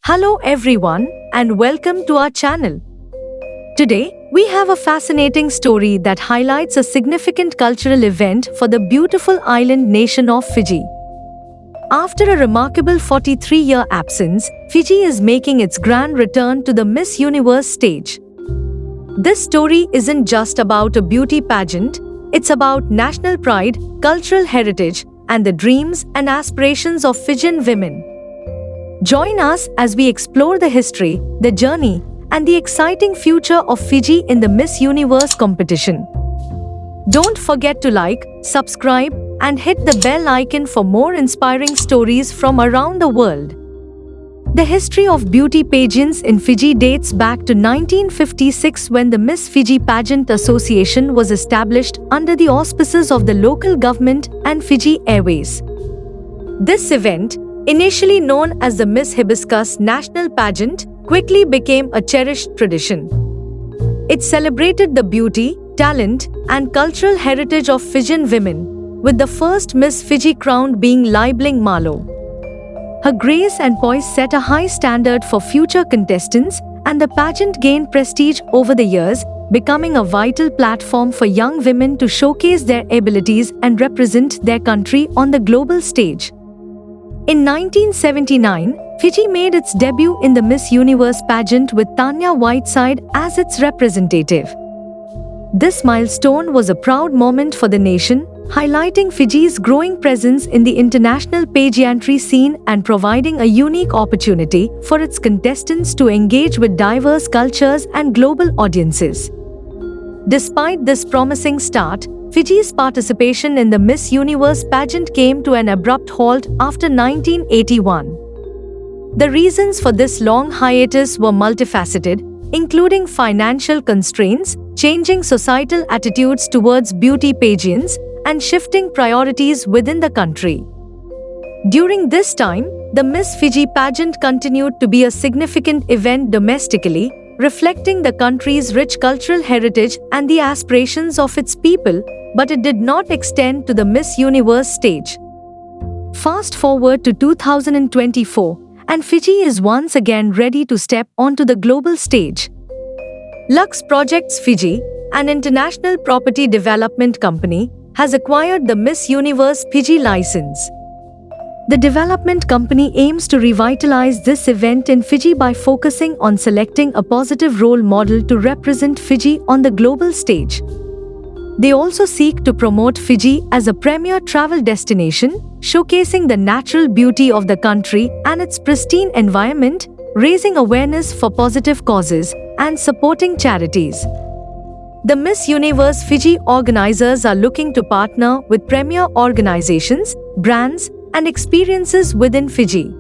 Hello everyone and welcome to our channel. Today, we have a fascinating story that highlights a significant cultural event for the beautiful island nation of Fiji. After a remarkable 43-year absence, Fiji is making its grand return to the Miss Universe stage. This story isn't just about a beauty pageant, it's about national pride, cultural heritage, and the dreams and aspirations of Fijian women. Join us as we explore the history, the journey, and the exciting future of Fiji in the Miss Universe competition. Don't forget to like, subscribe, and hit the bell icon for more inspiring stories from around the world. The history of beauty pageants in Fiji dates back to 1956 when the Miss Fiji Pageant Association was established under the auspices of the local government and Fiji Airways. This event, initially known as the Miss Hibiscus National Pageant, quickly became a cherished tradition. It celebrated the beauty, talent, and cultural heritage of Fijian women, with the first Miss Fiji crowned being Liebling Malo. Her grace and poise set a high standard for future contestants, and the pageant gained prestige over the years, becoming a vital platform for young women to showcase their abilities and represent their country on the global stage. In 1979, Fiji made its debut in the Miss Universe pageant with Tanya Whiteside as its representative. This milestone was a proud moment for the nation, highlighting Fiji's growing presence in the international pageantry scene and providing a unique opportunity for its contestants to engage with diverse cultures and global audiences. Despite this promising start, Fiji's participation in the Miss Universe pageant came to an abrupt halt after 1981. The reasons for this long hiatus were multifaceted, including financial constraints, changing societal attitudes towards beauty pageants, and shifting priorities within the country. During this time, the Miss Fiji pageant continued to be a significant event domestically, reflecting the country's rich cultural heritage and the aspirations of its people, but it did not extend to the Miss Universe stage. Fast forward to 2024, and Fiji is once again ready to step onto the global stage. Lux Projects Fiji, an international property development company, has acquired the Miss Universe Fiji license. The development company aims to revitalize this event in Fiji by focusing on selecting a positive role model to represent Fiji on the global stage. They also seek to promote Fiji as a premier travel destination, showcasing the natural beauty of the country and its pristine environment, raising awareness for positive causes, and supporting charities. The Miss Universe Fiji organizers are looking to partner with premier organizations, brands, and experiences within Fiji.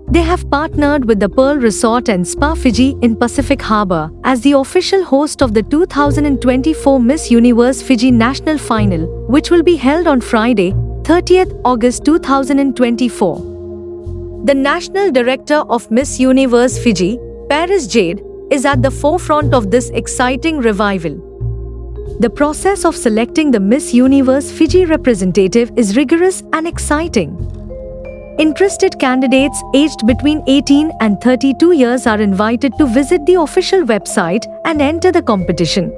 They have partnered with the Pearl Resort and Spa Fiji in Pacific Harbour as the official host of the 2024 Miss Universe Fiji National Final, which will be held on Friday, 30th August 2024. The National Director of Miss Universe Fiji, Paris Jade, is at the forefront of this exciting revival. The process of selecting the Miss Universe Fiji representative is rigorous and exciting. Interested candidates aged between 18 and 32 years are invited to visit the official website and enter the competition.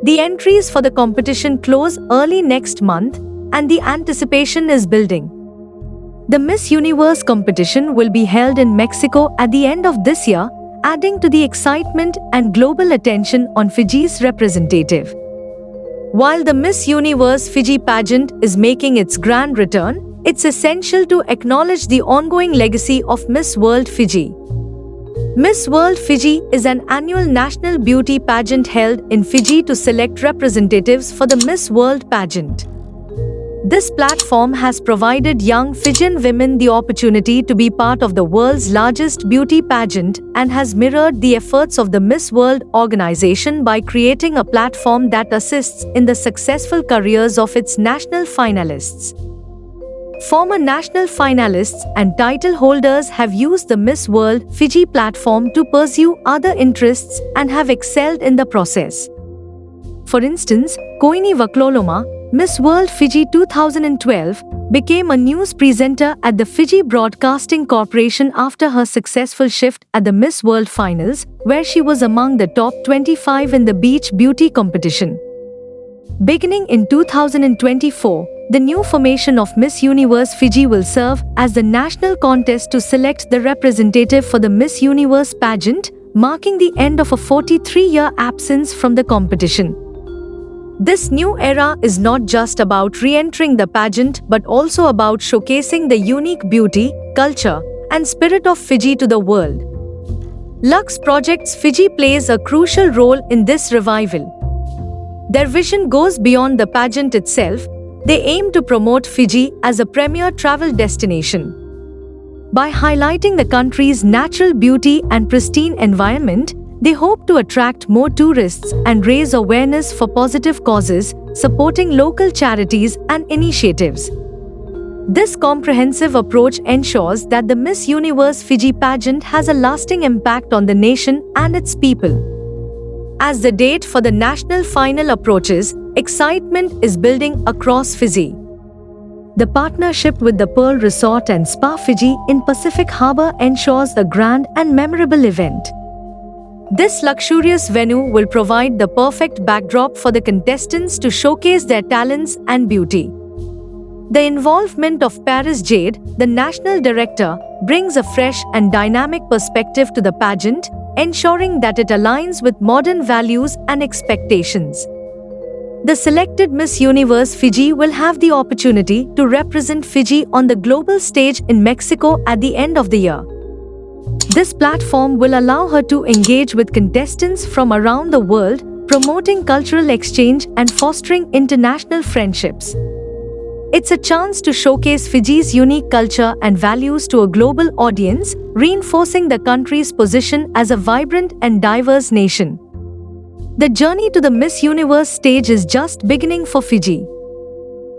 The entries for the competition close early next month, and the anticipation is building. The Miss Universe competition will be held in Mexico at the end of this year, adding to the excitement and global attention on Fiji's representative. While the Miss Universe Fiji pageant is making its grand return, it's essential to acknowledge the ongoing legacy of Miss World Fiji. Miss World Fiji is an annual national beauty pageant held in Fiji to select representatives for the Miss World pageant. This platform has provided young Fijian women the opportunity to be part of the world's largest beauty pageant and has mirrored the efforts of the Miss World organization by creating a platform that assists in the successful careers of its national finalists. Former national finalists and title holders have used the Miss World Fiji platform to pursue other interests and have excelled in the process. For instance, Koini Vakloloma, Miss World Fiji 2012, became a news presenter at the Fiji Broadcasting Corporation after her successful shift at the Miss World Finals, where she was among the top 25 in the beach beauty competition. Beginning in 2024, the new formation of Miss Universe Fiji will serve as the national contest to select the representative for the Miss Universe pageant, marking the end of a 43-year absence from the competition. This new era is not just about re-entering the pageant but also about showcasing the unique beauty, culture, and spirit of Fiji to the world. Lux Projects Fiji plays a crucial role in this revival. Their vision goes beyond the pageant itself. They aim to promote Fiji as a premier travel destination. By highlighting the country's natural beauty and pristine environment, they hope to attract more tourists and raise awareness for positive causes, supporting local charities and initiatives. This comprehensive approach ensures that the Miss Universe Fiji pageant has a lasting impact on the nation and its people. As the date for the national final approaches, excitement is building across Fiji. The partnership with the Pearl Resort and Spa Fiji in Pacific Harbour ensures a grand and memorable event. This luxurious venue will provide the perfect backdrop for the contestants to showcase their talents and beauty. The involvement of Paris Jade, the national director, brings a fresh and dynamic perspective to the pageant, ensuring that it aligns with modern values and expectations. The selected Miss Universe Fiji will have the opportunity to represent Fiji on the global stage in Mexico at the end of the year. This platform will allow her to engage with contestants from around the world, promoting cultural exchange and fostering international friendships. It's a chance to showcase Fiji's unique culture and values to a global audience, reinforcing the country's position as a vibrant and diverse nation. The journey to the Miss Universe stage is just beginning for Fiji.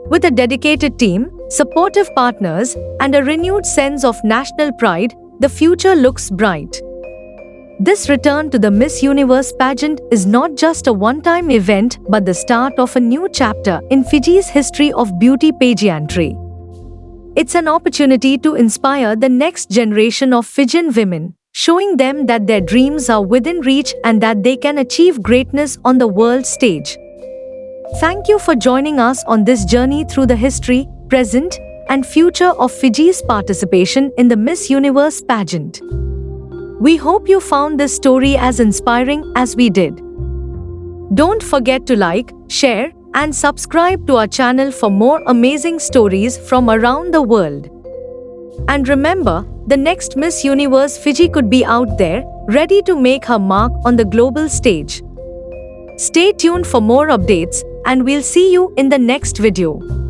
With a dedicated team, supportive partners, and a renewed sense of national pride, the future looks bright. This return to the Miss Universe pageant is not just a one-time event but the start of a new chapter in Fiji's history of beauty pageantry. It's an opportunity to inspire the next generation of Fijian women, showing them that their dreams are within reach and that they can achieve greatness on the world stage. Thank you for joining us on this journey through the history, present, and future of Fiji's participation in the Miss Universe pageant. We hope you found this story as inspiring as we did. Don't forget to like, share, and subscribe to our channel for more amazing stories from around the world. And remember, the next Miss Universe Fiji could be out there, ready to make her mark on the global stage. Stay tuned for more updates, and we'll see you in the next video.